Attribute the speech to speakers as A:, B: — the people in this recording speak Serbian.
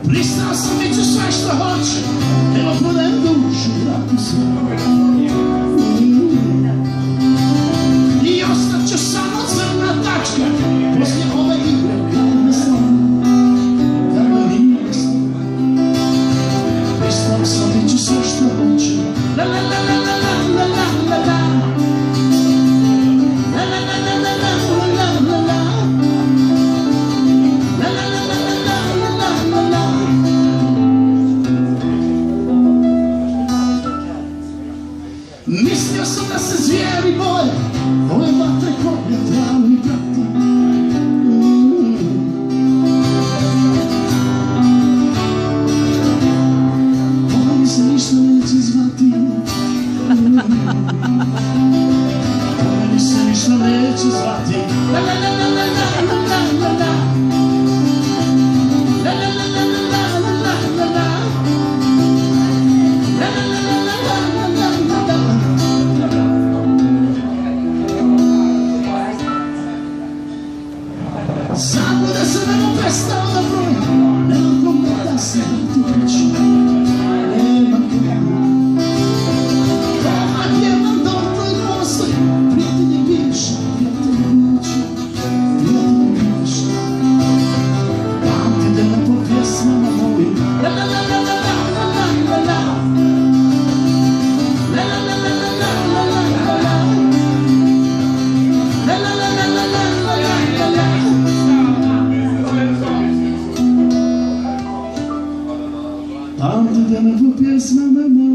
A: Pristao sam, bit ću sve što hoće, evo prodajem dušu, vratu se. I ostat ću samo crna tačka, poslije ove igre kao na slonu, kada nije slona. Pristao sam, bit ću sve što hoće, la la la la la la la la la la. Mislio sam da se zvijeri boje, ove vatre koplja travu i prati. Ova mi se ništa neće zvati. Ova mi se ništa neće zvati. La la la la la la la la la. La la la la la la la la la. La la la la la la la la la. Zabude se da mu prestao da broji, nema kome da se tu priču, nema kome. Komak jedan dobro i postoji, prijatelji bivša, prijatelji neću, prijatelji bivša. Pamtite me po pjesmama mojim, la la la la la la la la la. La la la la la la la la la la. La la la la la la la la la. Pamtite me po pjesmama mojim.